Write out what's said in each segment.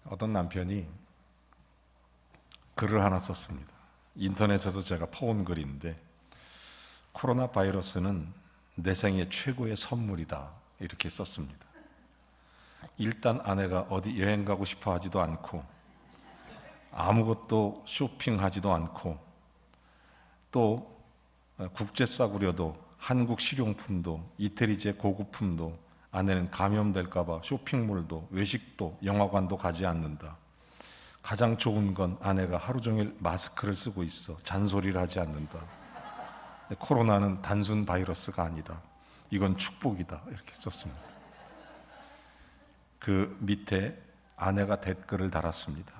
어떤 남편이 글을 하나 썼습니다. 인터넷에서 제가 퍼온 글인데, 코로나 바이러스는 내 생애 최고의 선물이다, 이렇게 썼습니다. 일단 아내가 어디 여행 가고 싶어 하지도 않고, 아무것도 쇼핑하지도 않고, 또 국제 싸구려도 한국 식용품도 이태리제 고급품도, 아내는 감염될까봐 쇼핑몰도 외식도 영화관도 가지 않는다. 가장 좋은 건 아내가 하루 종일 마스크를 쓰고 있어 잔소리를 하지 않는다. 코로나는 단순 바이러스가 아니다. 이건 축복이다, 이렇게 썼습니다. 그 밑에 아내가 댓글을 달았습니다.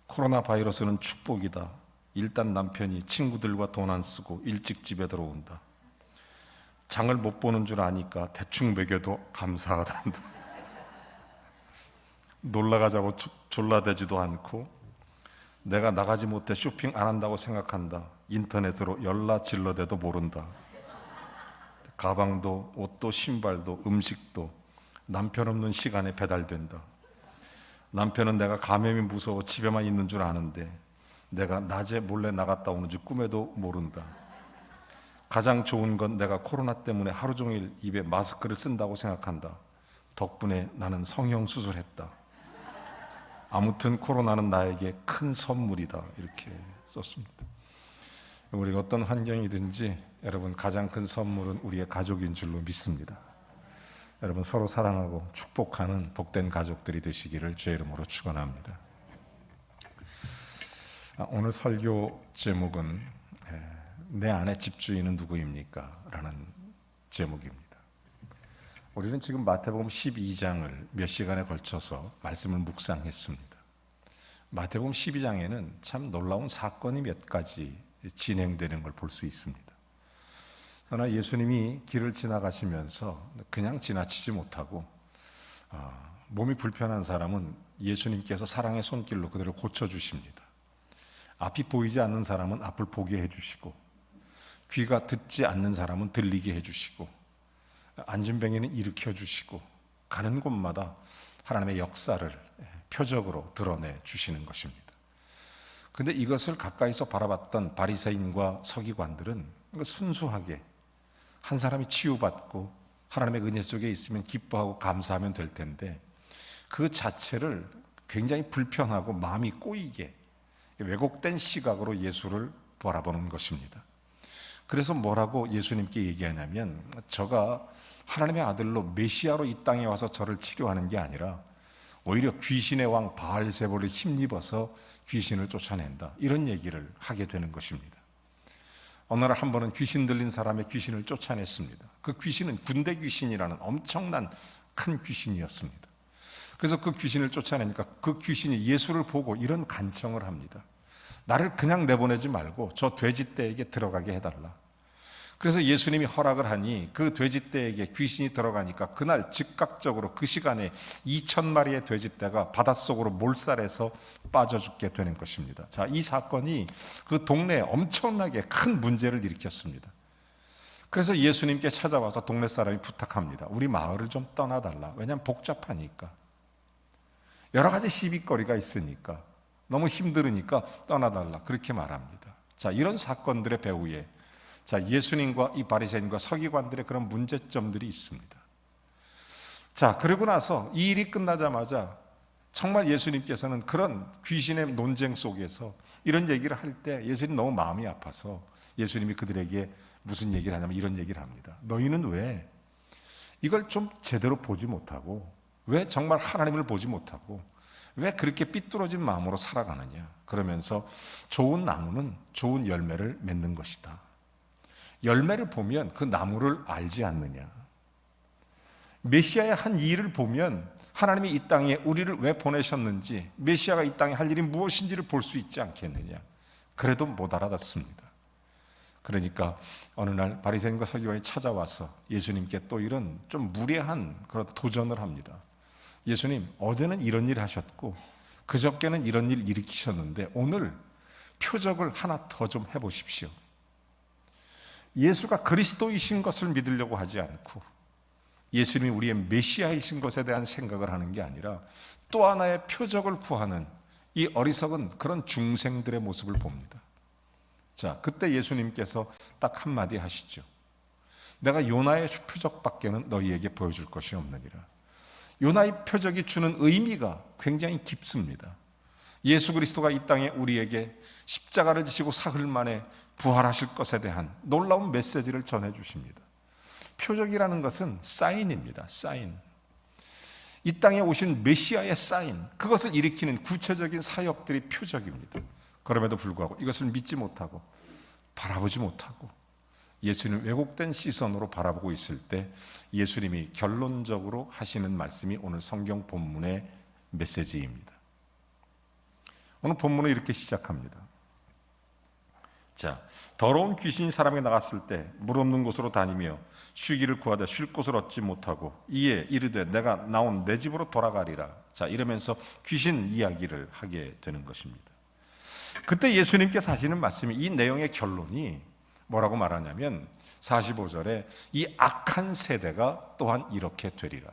코로나 바이러스는 축복이다. 일단 남편이 친구들과 돈 안 쓰고 일찍 집에 들어온다. 장을 못 보는 줄 아니까 대충 먹여도 감사하단다. 놀러 가자고 졸라대지도 않고, 내가 나가지 못해 쇼핑 안 한다고 생각한다. 인터넷으로 열나 질러대도 모른다. 가방도 옷도 신발도 음식도 남편 없는 시간에 배달된다. 남편은 내가 감염이 무서워 집에만 있는 줄 아는데 내가 낮에 몰래 나갔다 오는지 꿈에도 모른다. 가장 좋은 건 내가 코로나 때문에 하루 종일 입에 마스크를 쓴다고 생각한다. 덕분에 나는 성형수술했다. 아무튼 코로나는 나에게 큰 선물이다, 이렇게 썼습니다. 우리가 어떤 환경이든지 여러분, 가장 큰 선물은 우리의 가족인 줄로 믿습니다. 여러분, 서로 사랑하고 축복하는 복된 가족들이 되시기를 주의 이름으로 축원합니다. 오늘 설교 제목은 내 안에 집주인은 누구입니까? 라는 제목입니다. 우리는 지금 마태복음 12장을 몇 시간에 걸쳐서 말씀을 묵상했습니다. 마태복음 12장에는 참 놀라운 사건이 몇 가지 진행되는 걸 볼 수 있습니다. 그러나 예수님이 길을 지나가시면서 그냥 지나치지 못하고 몸이 불편한 사람은 예수님께서 사랑의 손길로 그들을 고쳐주십니다. 앞이 보이지 않는 사람은 앞을 보게 해주시고, 귀가 듣지 않는 사람은 들리게 해주시고, 앉은 병에는 일으켜주시고, 가는 곳마다 하나님의 역사를 표적으로 드러내 주시는 것입니다. 그런데 이것을 가까이서 바라봤던 바리새인과 서기관들은 순수하게 한 사람이 치유받고 하나님의 은혜 속에 있으면 기뻐하고 감사하면 될 텐데, 그 자체를 굉장히 불편하고 마음이 꼬이게 왜곡된 시각으로 예수를 바라보는 것입니다. 그래서 뭐라고 예수님께 얘기하냐면, 저가 하나님의 아들로 메시아로 이 땅에 와서 저를 치료하는 게 아니라 오히려 귀신의 왕 바알세볼을 힘입어서 귀신을 쫓아낸다, 이런 얘기를 하게 되는 것입니다. 어느 날 한 번은 귀신 들린 사람의 귀신을 쫓아냈습니다. 그 귀신은 군대 귀신이라는 엄청난 큰 귀신이었습니다. 그래서 그 귀신을 쫓아내니까 그 귀신이 예수를 보고 이런 간청을 합니다. 나를 그냥 내보내지 말고 저 돼지떼에게 들어가게 해달라. 그래서 예수님이 허락을 하니 그 돼지떼에게 귀신이 들어가니까 그날 즉각적으로 그 시간에 2,000마리의 돼지떼가 바닷속으로 몰살해서 빠져 죽게 되는 것입니다. 자, 이 사건이 그 동네에 엄청나게 큰 문제를 일으켰습니다. 그래서 예수님께 찾아와서 동네 사람이 부탁합니다. 우리 마을을 좀 떠나달라. 왜냐하면 복잡하니까, 여러 가지 시비거리가 있으니까, 너무 힘들으니까 떠나달라, 그렇게 말합니다. 자, 이런 사건들의 배후에 예수님과 이 바리새인과 서기관들의 그런 문제점들이 있습니다. 자, 그러고 나서 이 일이 끝나자마자 정말 예수님께서는 그런 귀신의 논쟁 속에서 이런 얘기를 할 때 예수님 너무 마음이 아파서 예수님이 그들에게 무슨 얘기를 하냐면 이런 얘기를 합니다. 너희는 왜 이걸 좀 제대로 보지 못하고, 왜 정말 하나님을 보지 못하고, 왜 그렇게 삐뚤어진 마음으로 살아가느냐. 그러면서 좋은 나무는 좋은 열매를 맺는 것이다. 열매를 보면 그 나무를 알지 않느냐. 메시아의 한 일을 보면 하나님이 이 땅에 우리를 왜 보내셨는지, 메시아가 이 땅에 할 일이 무엇인지를 볼 수 있지 않겠느냐. 그래도 못 알아듣습니다. 그러니까 어느 날 바리새인과 서기관이 찾아와서 예수님께 또 이런 좀 무례한 그런 도전을 합니다. 예수님, 어제는 이런 일 하셨고 그저께는 이런 일 일으키셨는데 오늘 표적을 하나 더 좀 해보십시오. 예수가 그리스도이신 것을 믿으려고 하지 않고 예수님이 우리의 메시아이신 것에 대한 생각을 하는 게 아니라 또 하나의 표적을 구하는 이 어리석은 그런 중생들의 모습을 봅니다. 자, 그때 예수님께서 딱 한마디 하시죠. 내가 요나의 표적밖에는 너희에게 보여줄 것이 없느니라. 요나의 표적이 주는 의미가 굉장히 깊습니다. 예수 그리스도가 이 땅에 우리에게 십자가를 지시고 사흘 만에 부활하실 것에 대한 놀라운 메시지를 전해주십니다. 표적이라는 것은 사인입니다. 사인. 이 땅에 오신 메시아의 사인, 그것을 일으키는 구체적인 사역들이 표적입니다. 그럼에도 불구하고 이것을 믿지 못하고 바라보지 못하고 예수님 왜곡된 시선으로 바라보고 있을 때 예수님이 결론적으로 하시는 말씀이 오늘 성경 본문의 메시지입니다. 오늘 본문은 이렇게 시작합니다. 자, 더러운 귀신이 사람에게 나갔을 때 물 없는 곳으로 다니며 쉬기를 구하되 쉴 곳을 얻지 못하고 이에 이르되 내가 나온 내 집으로 돌아가리라. 자, 이러면서 귀신 이야기를 하게 되는 것입니다. 그때 예수님께서 하시는 말씀이, 이 내용의 결론이 뭐라고 말하냐면 45절에 이 악한 세대가 또한 이렇게 되리라.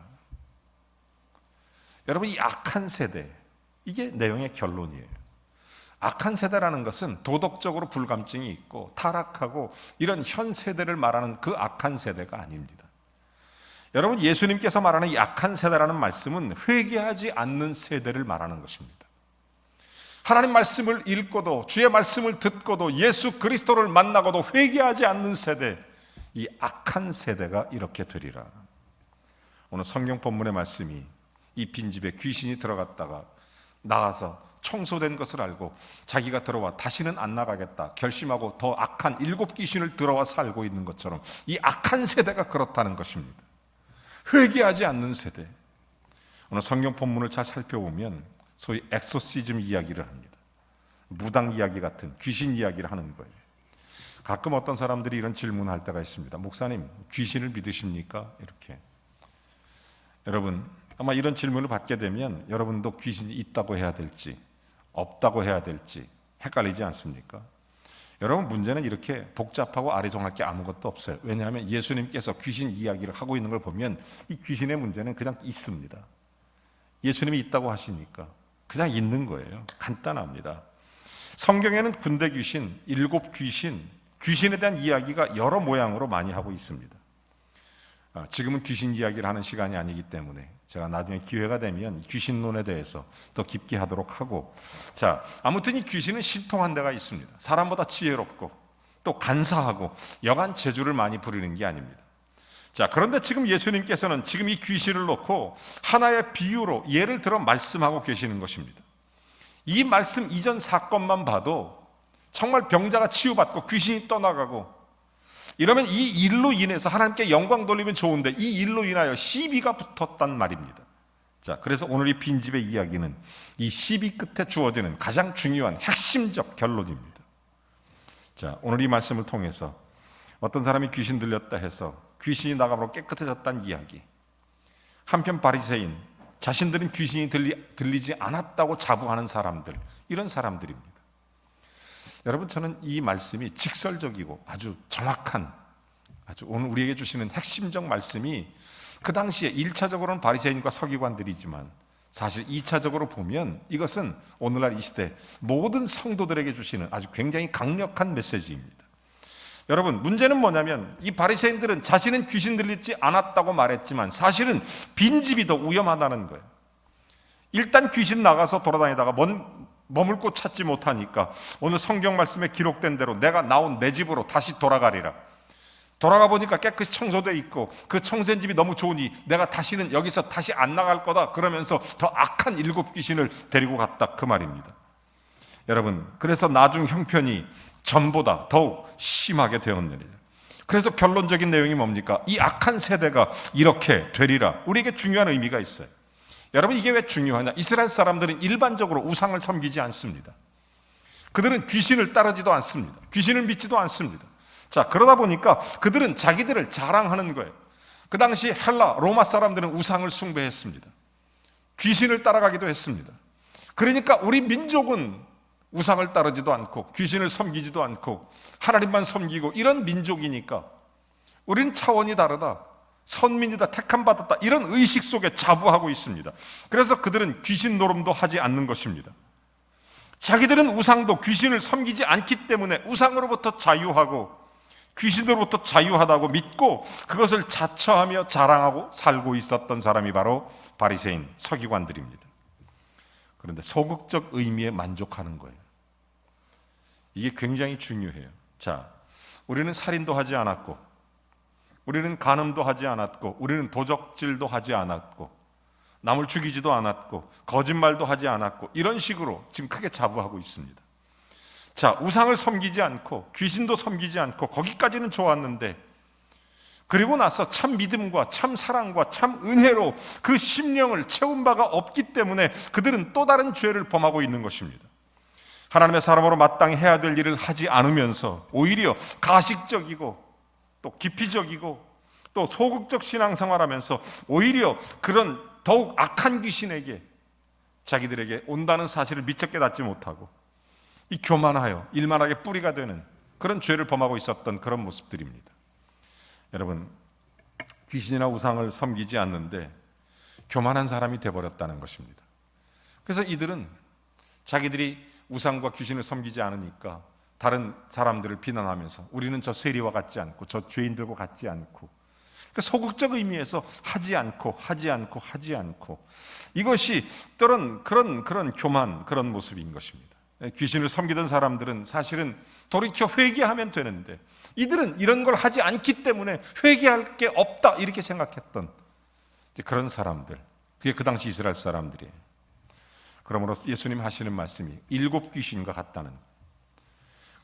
여러분, 이 악한 세대, 이게 내용의 결론이에요. 악한 세대라는 것은 도덕적으로 불감증이 있고 타락하고 이런 현 세대를 말하는 그 악한 세대가 아닙니다. 여러분, 예수님께서 말하는 이 악한 세대라는 말씀은 회개하지 않는 세대를 말하는 것입니다. 하나님 말씀을 읽고도 주의 말씀을 듣고도 예수 그리스도를 만나고도 회개하지 않는 세대, 이 악한 세대가 이렇게 되리라. 오늘 성경 본문의 말씀이 이 빈집에 귀신이 들어갔다가 나가서 청소된 것을 알고 자기가 들어와 다시는 안 나가겠다 결심하고 더 악한 7 귀신을 들어와 살고 있는 것처럼 이 악한 세대가 그렇다는 것입니다. 회개하지 않는 세대. 오늘 성경 본문을 잘 살펴보면 소위 엑소시즘 이야기를 합니다. 무당 이야기 같은 귀신 이야기를 하는 거예요. 가끔 어떤 사람들이 이런 질문을 할 때가 있습니다. 목사님, 귀신을 믿으십니까? 이렇게. 여러분, 아마 이런 질문을 받게 되면 여러분도 귀신이 있다고 해야 될지 없다고 해야 될지 헷갈리지 않습니까? 여러분, 문제는 이렇게 복잡하고 아리송할 게 아무것도 없어요. 왜냐하면 예수님께서 귀신 이야기를 하고 있는 걸 보면 이 귀신의 문제는 그냥 있습니다. 예수님이 있다고 하시니까 그냥 있는 거예요. 간단합니다. 성경에는 군대 귀신, 7 귀신, 귀신에 대한 이야기가 여러 모양으로 많이 하고 있습니다. 지금은 귀신 이야기를 하는 시간이 아니기 때문에 제가 나중에 기회가 되면 귀신론에 대해서 더 깊게 하도록 하고, 자, 아무튼 이 귀신은 신통한 데가 있습니다. 사람보다 지혜롭고 또 간사하고 여간 재주를 많이 부리는 게 아닙니다. 자, 그런데 지금 예수님께서는 지금 이 귀신을 놓고 하나의 비유로 예를 들어 말씀하고 계시는 것입니다. 이 말씀 이전 사건만 봐도 정말 병자가 치유받고 귀신이 떠나가고 이러면 이 일로 인해서 하나님께 영광 돌리면 좋은데 이 일로 인하여 시비가 붙었단 말입니다. 자, 그래서 오늘 이 빈집의 이야기는 이 시비 끝에 주어지는 가장 중요한 핵심적 결론입니다. 자, 오늘 이 말씀을 통해서 어떤 사람이 귀신 들렸다 해서 귀신이 나가므로 깨끗해졌다는 이야기, 한편 바리새인, 자신들은 귀신이 들리지 않았다고 자부하는 사람들, 이런 사람들입니다. 여러분, 저는 이 말씀이 직설적이고 아주 정확한, 아주 오늘 우리에게 주시는 핵심적 말씀이 그 당시에 1차적으로는 바리새인과 서기관들이지만 사실 2차적으로 보면 이것은 오늘날 이 시대 모든 성도들에게 주시는 아주 굉장히 강력한 메시지입니다. 여러분, 문제는 뭐냐면 이 바리새인들은 자신은 귀신 들리지 않았다고 말했지만 사실은 빈집이 더 위험하다는 거예요. 일단 귀신 나가서 돌아다니다가 머물 곳 찾지 못하니까 오늘 성경 말씀에 기록된 대로 내가 나온 내 집으로 다시 돌아가리라. 돌아가 보니까 깨끗이 청소되어 있고 그 청소된 집이 너무 좋으니 내가 다시는 여기서 다시 안 나갈 거다 그러면서 더 악한 7 귀신을 데리고 갔다, 그 말입니다. 여러분, 그래서 나중 형편이 전보다 더욱 심하게 되었느니라. 그래서 결론적인 내용이 뭡니까? 이 악한 세대가 이렇게 되리라. 우리에게 중요한 의미가 있어요. 여러분, 이게 왜 중요하냐? 이스라엘 사람들은 일반적으로 우상을 섬기지 않습니다. 그들은 귀신을 따르지도 않습니다. 귀신을 믿지도 않습니다. 자, 그러다 보니까 그들은 자기들을 자랑하는 거예요. 그 당시 헬라, 로마 사람들은 우상을 숭배했습니다. 귀신을 따라가기도 했습니다. 그러니까 우리 민족은 우상을 따르지도 않고 귀신을 섬기지도 않고 하나님만 섬기고 이런 민족이니까 우리는 차원이 다르다. 선민이다, 택함받았다, 이런 의식 속에 자부하고 있습니다. 그래서 그들은 귀신 노름도 하지 않는 것입니다. 자기들은 우상도 귀신을 섬기지 않기 때문에 우상으로부터 자유하고 귀신으로부터 자유하다고 믿고 그것을 자처하며 자랑하고 살고 있었던 사람이 바로 바리새인 서기관들입니다. 그런데 소극적 의미에 만족하는 거예요. 이게 굉장히 중요해요. 자, 우리는 살인도 하지 않았고, 우리는 간음도 하지 않았고, 우리는 도적질도 하지 않았고, 남을 죽이지도 않았고, 거짓말도 하지 않았고, 이런 식으로 지금 크게 자부하고 있습니다. 자, 우상을 섬기지 않고 귀신도 섬기지 않고 거기까지는 좋았는데, 그리고 나서 참 믿음과 참 사랑과 참 은혜로 그 심령을 채운 바가 없기 때문에 그들은 또 다른 죄를 범하고 있는 것입니다. 하나님의 사람으로 마땅히 해야 될 일을 하지 않으면서 오히려 가식적이고 또 기피적이고 또 소극적 신앙생활하면서 오히려 그런 더욱 악한 귀신에게 자기들에게 온다는 사실을 미처 깨닫지 못하고 이 교만하여 일만하게 뿌리가 되는 그런 죄를 범하고 있었던 그런 모습들입니다. 여러분, 귀신이나 우상을 섬기지 않는데 교만한 사람이 되어버렸다는 것입니다. 그래서 이들은 자기들이 우상과 귀신을 섬기지 않으니까 다른 사람들을 비난하면서 우리는 저 세리와 같지 않고 저 죄인들과 같지 않고, 그러니까 소극적 의미에서 하지 않고 이것이 그런 교만, 그런 모습인 것입니다. 귀신을 섬기던 사람들은 사실은 돌이켜 회개하면 되는데 이들은 이런 걸 하지 않기 때문에 회개할 게 없다 이렇게 생각했던 그런 사람들, 그게 그 당시 이스라엘 사람들이에요. 그러므로 예수님 하시는 말씀이 7 귀신과 같다는,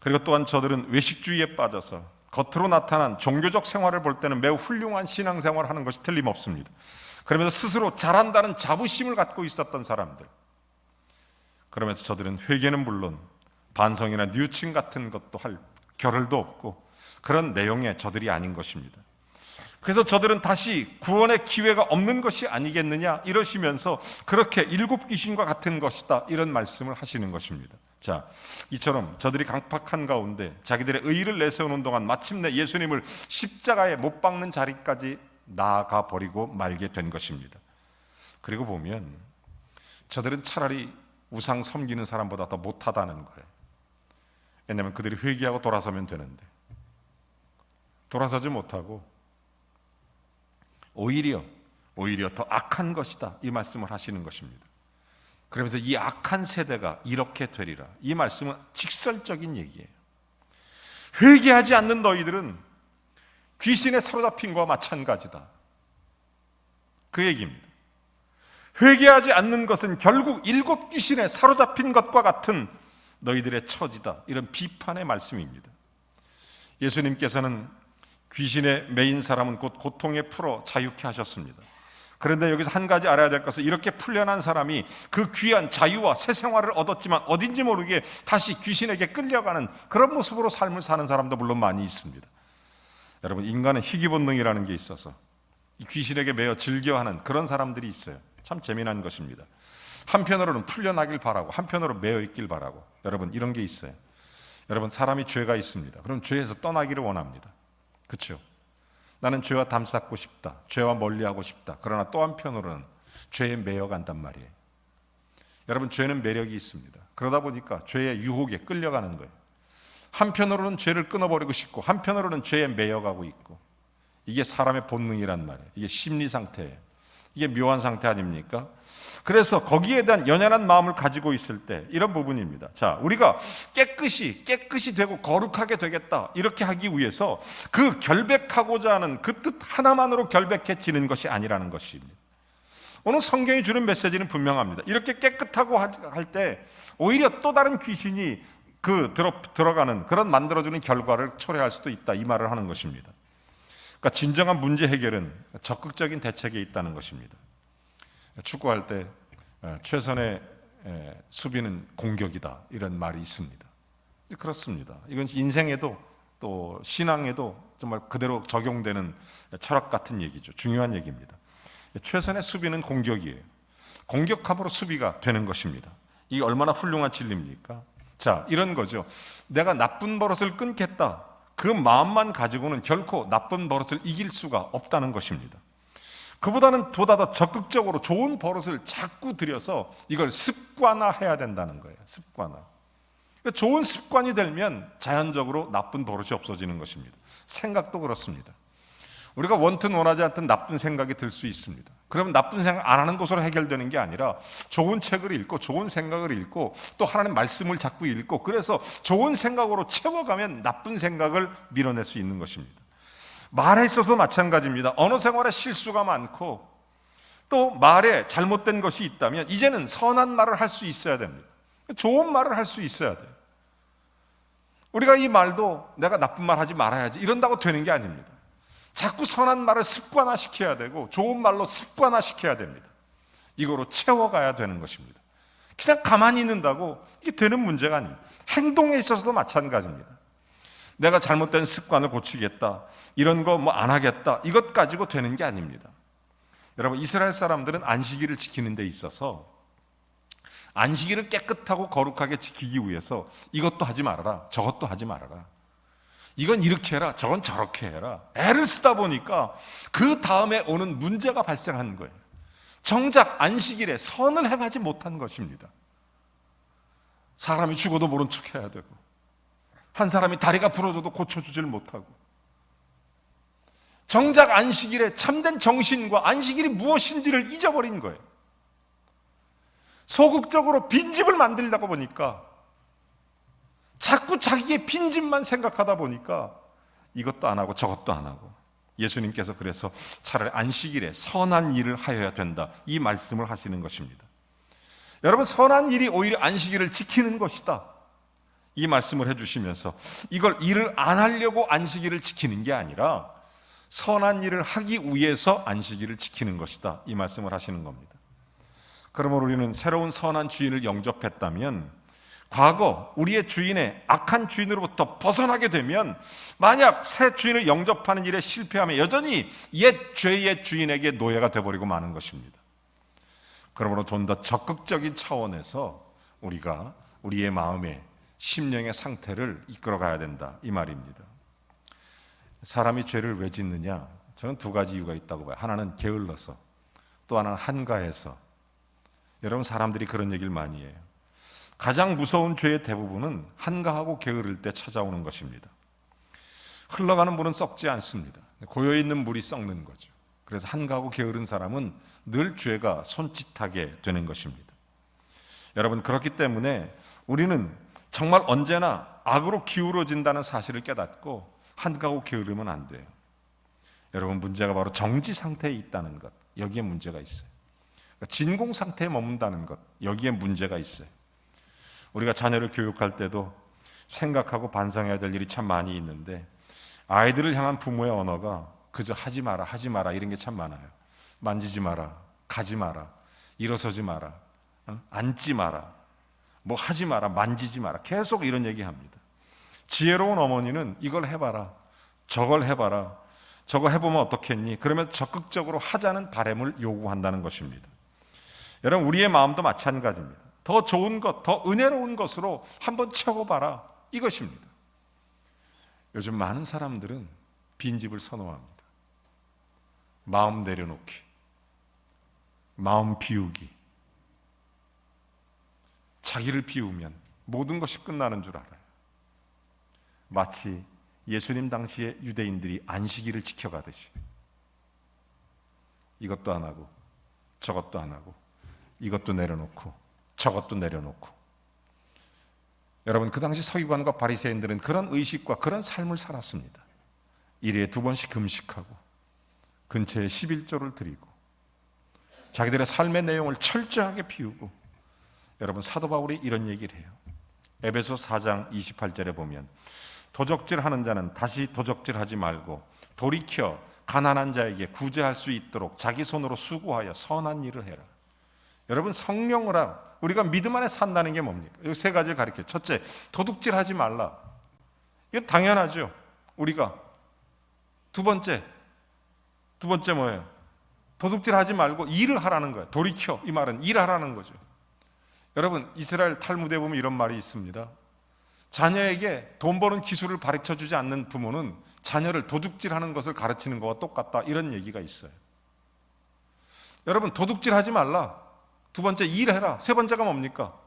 그리고 또한 저들은 외식주의에 빠져서 겉으로 나타난 종교적 생활을 볼 때는 매우 훌륭한 신앙생활을 하는 것이 틀림없습니다. 그러면서 스스로 잘한다는 자부심을 갖고 있었던 사람들, 그러면서 저들은 회개는 물론 반성이나 뉘우침 같은 것도 할 겨를도 없고 그런 내용의 저들이 아닌 것입니다. 그래서 저들은 다시 구원의 기회가 없는 것이 아니겠느냐 이러시면서 그렇게 7 귀신과 같은 것이다 이런 말씀을 하시는 것입니다. 자, 이처럼 저들이 강팍한 가운데 자기들의 의의를 내세우는 동안 마침내 예수님을 십자가에 못 박는 자리까지 나아가 버리고 말게 된 것입니다. 그리고 보면 저들은 차라리 우상 섬기는 사람보다 더 못하다는 거예요. 왜냐하면 그들이 회개하고 돌아서면 되는데 돌아서지 못하고 오히려 더 악한 것이다 이 말씀을 하시는 것입니다. 그러면서 이 악한 세대가 이렇게 되리라, 이 말씀은 직설적인 얘기예요. 회개하지 않는 너희들은 귀신에 사로잡힌 것과 마찬가지다, 그 얘기입니다. 회개하지 않는 것은 결국 7 귀신에 사로잡힌 것과 같은 너희들의 처지다, 이런 비판의 말씀입니다. 예수님께서는 귀신에 매인 사람은 곧 고통에 풀어 자유케 하셨습니다. 그런데 여기서 한 가지 알아야 될 것은 이렇게 풀려난 사람이 그 귀한 자유와 새 생활을 얻었지만 어딘지 모르게 다시 귀신에게 끌려가는 그런 모습으로 삶을 사는 사람도 물론 많이 있습니다. 여러분, 인간의 희귀 본능이라는 게 있어서 이 귀신에게 매여 즐겨하는 그런 사람들이 있어요. 참 재미난 것입니다. 한편으로는 풀려나길 바라고 한편으로 매여 있길 바라고. 여러분, 이런 게 있어요. 여러분, 사람이 죄가 있습니다. 그럼 죄에서 떠나기를 원합니다. 그렇죠? 나는 죄와 담쌓고 싶다, 죄와 멀리하고 싶다. 그러나 또 한편으로는 죄에 매여간단 말이에요. 여러분, 죄는 매력이 있습니다. 그러다 보니까 죄의 유혹에 끌려가는 거예요. 한편으로는 죄를 끊어버리고 싶고 한편으로는 죄에 매여가고 있고, 이게 사람의 본능이란 말이에요. 이게 심리 상태예요. 이게 묘한 상태 아닙니까? 그래서 거기에 대한 연연한 마음을 가지고 있을 때 이런 부분입니다. 자, 우리가 깨끗이 되고 거룩하게 되겠다 이렇게 하기 위해서 그 결백하고자 하는 그 뜻 하나만으로 결백해지는 것이 아니라는 것입니다. 오늘 성경이 주는 메시지는 분명합니다. 이렇게 깨끗하고 할 때 오히려 또 다른 귀신이 들어가는 그런 만들어주는 결과를 초래할 수도 있다, 이 말을 하는 것입니다. 그러니까 진정한 문제 해결은 적극적인 대책에 있다는 것입니다. 축구할 때 최선의 수비는 공격이다 이런 말이 있습니다. 그렇습니다. 이건 인생에도 또 신앙에도 정말 그대로 적용되는 철학 같은 얘기죠. 중요한 얘기입니다. 최선의 수비는 공격이에요. 공격함으로 수비가 되는 것입니다. 이게 얼마나 훌륭한 진리입니까? 자, 이런 거죠. 내가 나쁜 버릇을 끊겠다, 그 마음만 가지고는 결코 나쁜 버릇을 이길 수가 없다는 것입니다. 그보다는 보다 더 적극적으로 좋은 버릇을 자꾸 들여서 이걸 습관화해야 된다는 거예요. 습관화. 그러니까 좋은 습관이 되면 자연적으로 나쁜 버릇이 없어지는 것입니다. 생각도 그렇습니다. 우리가 원튼 원하지 않던 나쁜 생각이 들 수 있습니다. 그러면 나쁜 생각 안 하는 것으로 해결되는 게 아니라 좋은 책을 읽고 좋은 생각을 읽고 또 하나님의 말씀을 자꾸 읽고 그래서 좋은 생각으로 채워가면 나쁜 생각을 밀어낼 수 있는 것입니다. 말에 있어서 마찬가지입니다. 언어 생활에 실수가 많고 또 말에 잘못된 것이 있다면 이제는 선한 말을 할 수 있어야 됩니다. 좋은 말을 할 수 있어야 돼요. 우리가 이 말도 내가 나쁜 말 하지 말아야지 이런다고 되는 게 아닙니다. 자꾸 선한 말을 습관화시켜야 되고 좋은 말로 습관화시켜야 됩니다. 이거로 채워가야 되는 것입니다. 그냥 가만히 있는다고 이게 되는 문제가 아닙니다. 행동에 있어서도 마찬가지입니다. 내가 잘못된 습관을 고치겠다, 이런 거 뭐 안 하겠다, 이것 가지고 되는 게 아닙니다. 여러분, 이스라엘 사람들은 안식일을 지키는 데 있어서 안식일을 깨끗하고 거룩하게 지키기 위해서 이것도 하지 말아라, 저것도 하지 말아라, 이건 이렇게 해라, 저건 저렇게 해라, 애를 쓰다 보니까 그 다음에 오는 문제가 발생한 거예요. 정작 안식일에 선을 행하지 못한 것입니다. 사람이 죽어도 모른 척 해야 되고 한 사람이 다리가 부러져도 고쳐주질 못하고 정작 안식일에 참된 정신과 안식일이 무엇인지를 잊어버린 거예요. 소극적으로 빈집을 만들려고 보니까 자꾸 자기의 빈집만 생각하다 보니까 이것도 안 하고 저것도 안 하고 예수님께서 그래서 차라리 안식일에 선한 일을 하여야 된다, 이 말씀을 하시는 것입니다. 여러분, 선한 일이 오히려 안식일을 지키는 것이다, 이 말씀을 해주시면서 이걸 일을 안 하려고 안식일을 지키는 게 아니라 선한 일을 하기 위해서 안식일을 지키는 것이다, 이 말씀을 하시는 겁니다. 그러면 우리는 새로운 선한 주인을 영접했다면 과거 우리의 주인의 악한 주인으로부터 벗어나게 되면 만약 새 주인을 영접하는 일에 실패하면 여전히 옛 죄의 주인에게 노예가 되어버리고 마는 것입니다. 그러므로 좀 더 적극적인 차원에서 우리가 우리의 마음의 심령의 상태를 이끌어가야 된다, 이 말입니다. 사람이 죄를 왜 짓느냐? 저는 두 가지 이유가 있다고 봐요. 하나는 게을러서, 또 하나는 한가해서. 여러분, 사람들이 그런 얘기를 많이 해요. 가장 무서운 죄의 대부분은 한가하고 게으를 때 찾아오는 것입니다. 흘러가는 물은 썩지 않습니다. 고여있는 물이 썩는 거죠. 그래서 한가하고 게으른 사람은 늘 죄가 손짓하게 되는 것입니다. 여러분, 그렇기 때문에 우리는 정말 언제나 악으로 기울어진다는 사실을 깨닫고 한가하고 게으르면 안 돼요. 여러분, 문제가 바로 정지 상태에 있다는 것, 여기에 문제가 있어요. 진공 상태에 머문다는 것, 여기에 문제가 있어요. 우리가 자녀를 교육할 때도 생각하고 반성해야 될 일이 참 많이 있는데 아이들을 향한 부모의 언어가 그저 하지 마라, 하지 마라, 이런 게 참 많아요. 만지지 마라, 가지 마라, 일어서지 마라, 앉지 마라, 뭐 하지 마라, 만지지 마라, 계속 이런 얘기합니다. 지혜로운 어머니는 이걸 해봐라, 저걸 해봐라, 저거 해보면 어떻겠니? 그러면서 적극적으로 하자는 바람을 요구한다는 것입니다. 여러분, 우리의 마음도 마찬가지입니다. 더 좋은 것, 더 은혜로운 것으로 한번 채워봐라, 이것입니다. 요즘 많은 사람들은 빈집을 선호합니다. 마음 내려놓기, 마음 비우기. 자기를 비우면 모든 것이 끝나는 줄 알아요. 마치 예수님 당시에 유대인들이 안식일을 지켜가듯이 이것도 안 하고 저것도 안 하고 이것도 내려놓고 저것도 내려놓고. 여러분, 그 당시 서기관과 바리새인들은 그런 의식과 그런 삶을 살았습니다. 일에 2번씩 금식하고 근처에 11조를 드리고 자기들의 삶의 내용을 철저하게 비우고. 여러분, 사도 바울이 이런 얘기를 해요. 에베소 4장 28절에 보면 도적질하는 자는 다시 도적질하지 말고 돌이켜 가난한 자에게 구제할 수 있도록 자기 손으로 수고하여 선한 일을 해라. 여러분, 성령으로 우리가 믿음 안에 산다는 게 뭡니까? 이 세 가지를 가르쳐요. 첫째, 도둑질하지 말라. 이거 당연하죠, 우리가. 두 번째 뭐예요? 도둑질하지 말고 일을 하라는 거예요. 돌이켜, 이 말은 일하라는 거죠. 여러분, 이스라엘 탈무드에 보면 이런 말이 있습니다. 자녀에게 돈 버는 기술을 가르쳐주지 않는 부모는 자녀를 도둑질하는 것을 가르치는 것과 똑같다, 이런 얘기가 있어요. 여러분, 도둑질하지 말라. 두 번째, 일해라. 세 번째가 뭡니까?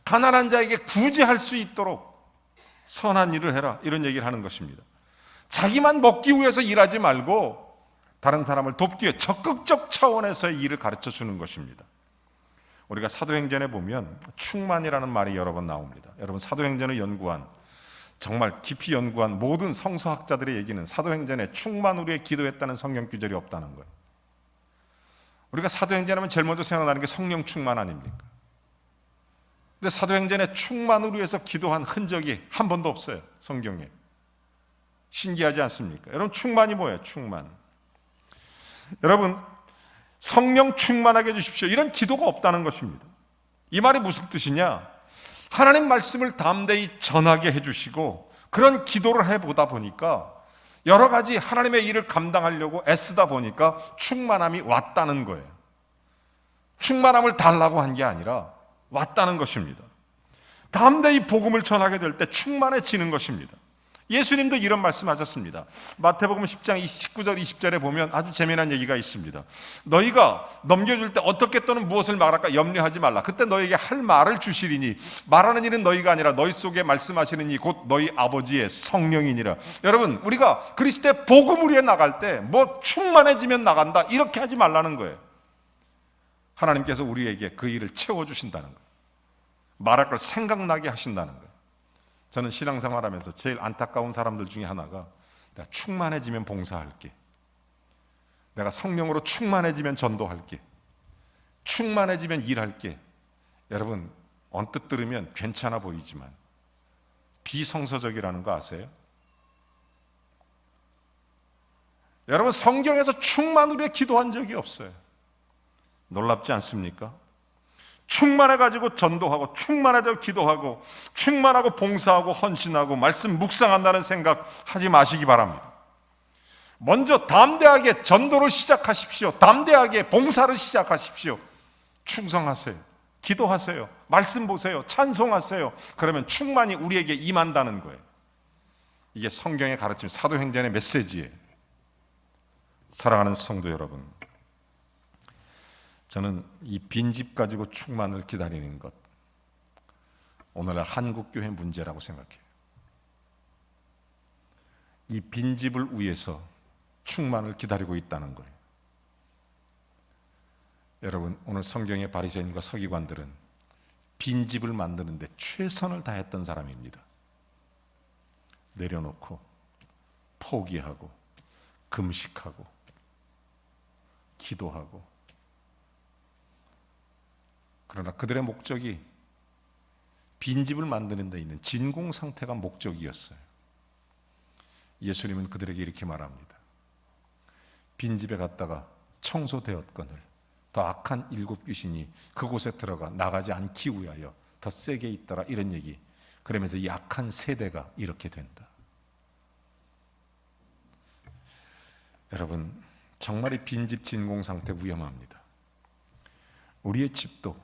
가난한 자에게 굳이 할 수 있도록 선한 일을 해라, 이런 얘기를 하는 것입니다. 자기만 먹기 위해서 일하지 말고 다른 사람을 돕기 위해 적극적 차원에서의 일을 가르쳐 주는 것입니다. 우리가 사도행전에 보면 충만이라는 말이 여러 번 나옵니다. 여러분, 사도행전을 연구한, 정말 깊이 연구한 모든 성서학자들의 얘기는 사도행전에 충만을 위해 기도했다는 성경 구절이 없다는 거예요. 우리가 사도행전 하면 제일 먼저 생각나는 게 성령 충만 아닙니까? 근데 사도행전에 충만을 위해서 기도한 흔적이 한 번도 없어요, 성경에. 신기하지 않습니까? 여러분, 충만이 뭐예요? 충만. 여러분, 성령 충만하게 해주십시오, 이런 기도가 없다는 것입니다. 이 말이 무슨 뜻이냐? 하나님 말씀을 담대히 전하게 해주시고 그런 기도를 해보다 보니까 여러 가지 하나님의 일을 감당하려고 애쓰다 보니까 충만함이 왔다는 거예요. 충만함을 달라고 한 게 아니라 왔다는 것입니다. 담대히 복음을 전하게 될 때 충만해지는 것입니다. 예수님도 이런 말씀하셨습니다. 마태복음 10장 19절 20절에 보면 아주 재미난 얘기가 있습니다. 너희가 넘겨줄 때 어떻게 또는 무엇을 말할까 염려하지 말라. 그때 너희에게 할 말을 주시리니 말하는 이는 너희가 아니라 너희 속에 말씀하시는 이 곧 너희 아버지의 성령이니라. 여러분, 우리가 그리스도의 복음을 위해 나갈 때 뭐 충만해지면 나간다, 이렇게 하지 말라는 거예요. 하나님께서 우리에게 그 일을 채워주신다는 거예요. 말할 걸 생각나게 하신다는 거예요. 저는 신앙생활하면서 제일 안타까운 사람들 중에 하나가, 내가 충만해지면 봉사할게, 내가 성령으로 충만해지면 전도할게, 충만해지면 일할게. 여러분, 언뜻 들으면 괜찮아 보이지만 비성서적이라는 거 아세요? 여러분, 성경에서 충만을 위해 기도한 적이 없어요. 놀랍지 않습니까? 충만해가지고 전도하고 충만해서 기도하고 충만하고 봉사하고 헌신하고 말씀 묵상한다는 생각 하지 마시기 바랍니다. 먼저 담대하게 전도를 시작하십시오. 담대하게 봉사를 시작하십시오. 충성하세요. 기도하세요. 말씀 보세요. 찬송하세요. 그러면 충만히 우리에게 임한다는 거예요. 이게 성경의 가르침, 사도행전의 메시지예요. 사랑하는 성도 여러분, 저는 이 빈집 가지고 충만을 기다리는 것, 오늘날 한국교회 문제라고 생각해요. 이 빈집을 위해서 충만을 기다리고 있다는 거예요. 여러분, 오늘 성경의 바리새인과 서기관들은 빈집을 만드는데 최선을 다했던 사람입니다. 내려놓고 포기하고 금식하고 기도하고. 그러나 그들의 목적이 빈집을 만드는 데 있는 진공 상태가 목적이었어요. 예수님은 그들에게 이렇게 말합니다. 빈집에 갔다가 청소되었거늘 더 악한 7 귀신이 그곳에 들어가 나가지 않기 위하여 더 세게 있더라, 이런 얘기. 그러면서 이 악한 세대가 이렇게 된다. 여러분, 정말 이 빈집 진공 상태 위험합니다. 우리의 집도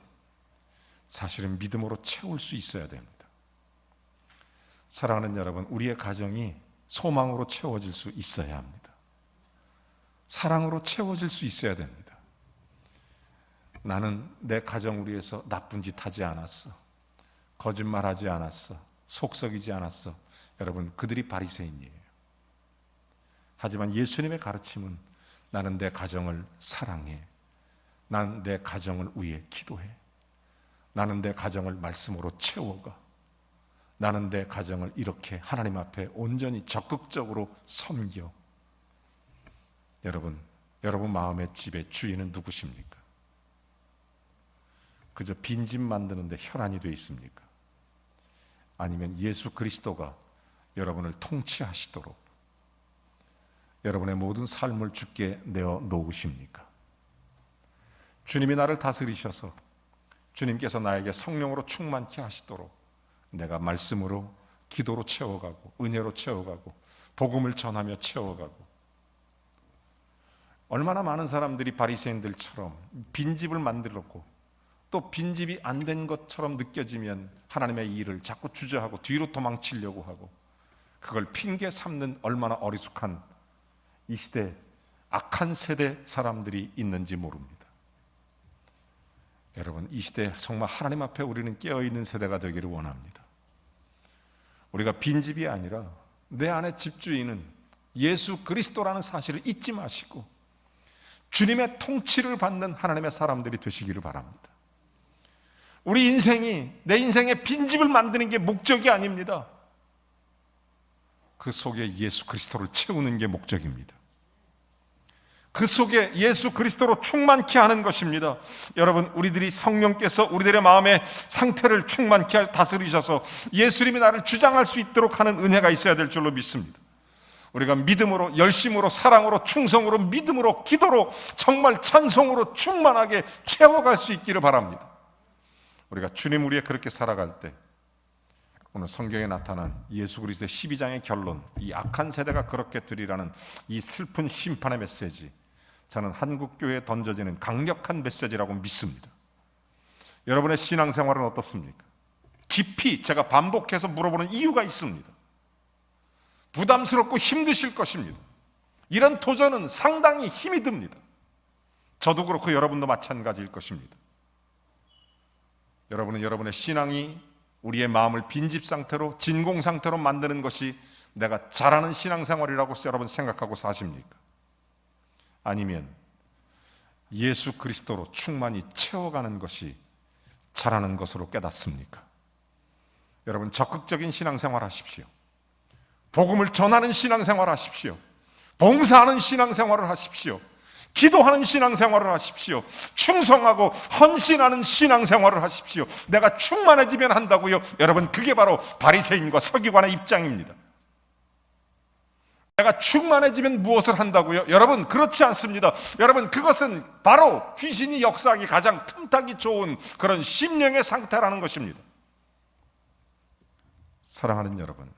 사실은 믿음으로 채울 수 있어야 됩니다. 사랑하는 여러분, 우리의 가정이 소망으로 채워질 수 있어야 합니다. 사랑으로 채워질 수 있어야 됩니다. 나는 내 가정을 위해서 나쁜 짓 하지 않았어, 거짓말하지 않았어, 속썩이지 않았어. 여러분, 그들이 바리새인이에요. 하지만 예수님의 가르침은 나는 내 가정을 사랑해, 난 내 가정을 위해 기도해, 나는 내 가정을 말씀으로 채워가, 나는 내 가정을 이렇게 하나님 앞에 온전히 적극적으로 섬겨. 여러분 마음의 집의 주인은 누구십니까? 그저 빈집 만드는데 혈안이 되어 있습니까? 아니면 예수 그리스도가 여러분을 통치하시도록 여러분의 모든 삶을 주께 내어 놓으십니까? 주님이 나를 다스리셔서 주님께서 나에게 성령으로 충만케 하시도록 내가 말씀으로, 기도로 채워가고 은혜로 채워가고 복음을 전하며 채워가고. 얼마나 많은 사람들이 바리새인들처럼 빈집을 만들었고 또 빈집이 안 된 것처럼 느껴지면 하나님의 일을 자꾸 주저하고 뒤로 도망치려고 하고 그걸 핑계 삼는 얼마나 어리숙한 이 시대 악한 세대 사람들이 있는지 모릅니다. 여러분, 이 시대 정말 하나님 앞에 우리는 깨어있는 세대가 되기를 원합니다. 우리가 빈집이 아니라 내 안에 집주인은 예수 그리스도라는 사실을 잊지 마시고 주님의 통치를 받는 하나님의 사람들이 되시기를 바랍니다. 우리 인생이 내 인생의 빈집을 만드는 게 목적이 아닙니다. 그 속에 예수 그리스도를 채우는 게 목적입니다. 그 속에 예수 그리스도로 충만케 하는 것입니다. 여러분, 우리들이 성령께서 우리들의 마음의 상태를 충만케 다스리셔서 예수님이 나를 주장할 수 있도록 하는 은혜가 있어야 될 줄로 믿습니다. 우리가 믿음으로, 열심으로, 사랑으로, 충성으로, 믿음으로, 기도로, 정말 찬송으로 충만하게 채워갈 수 있기를 바랍니다. 우리가 주님 우리에 그렇게 살아갈 때 오늘 성경에 나타난 예수 그리스도의 12장의 결론, 이 악한 세대가 그렇게 되리라는 이 슬픈 심판의 메시지, 저는 한국교회에 던져지는 강력한 메시지라고 믿습니다. 여러분의 신앙생활은 어떻습니까? 깊이 제가 반복해서 물어보는 이유가 있습니다. 부담스럽고 힘드실 것입니다. 이런 도전은 상당히 힘이 듭니다. 저도 그렇고 여러분도 마찬가지일 것입니다. 여러분은 여러분의 신앙이 우리의 마음을 빈집 상태로, 진공 상태로 만드는 것이 내가 잘하는 신앙생활이라고 여러분 생각하고 사십니까? 아니면 예수 그리스도로 충만히 채워가는 것이 잘하는 것으로 깨닫습니까? 여러분, 적극적인 신앙생활 하십시오. 복음을 전하는 신앙생활 하십시오. 봉사하는 신앙생활을 하십시오. 기도하는 신앙생활을 하십시오. 충성하고 헌신하는 신앙생활을 하십시오. 내가 충만해지면 한다고요? 여러분, 그게 바로 바리새인과 서기관의 입장입니다. 내가 충만해지면 무엇을 한다고요? 여러분, 그렇지 않습니다. 여러분, 그것은 바로 귀신이 역사하기 가장 틈타기 좋은 그런 심령의 상태라는 것입니다. 사랑하는 여러분,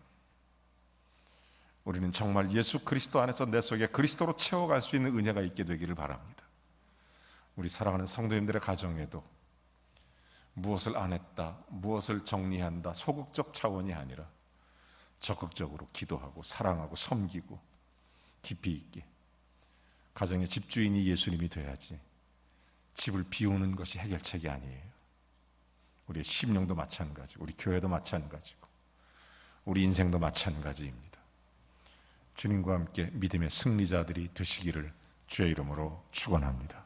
우리는 정말 예수 그리스도 안에서 내 속에 그리스도로 채워갈 수 있는 은혜가 있게 되기를 바랍니다. 우리 사랑하는 성도님들의 가정에도 무엇을 안 했다, 무엇을 정리한다, 소극적 차원이 아니라 적극적으로 기도하고 사랑하고 섬기고 깊이 있게, 가정의 집주인이 예수님이 돼야지 집을 비우는 것이 해결책이 아니에요. 우리의 심령도 마찬가지고 우리 교회도 마찬가지고 우리 인생도 마찬가지입니다. 주님과 함께 믿음의 승리자들이 되시기를 주의 이름으로 축원합니다.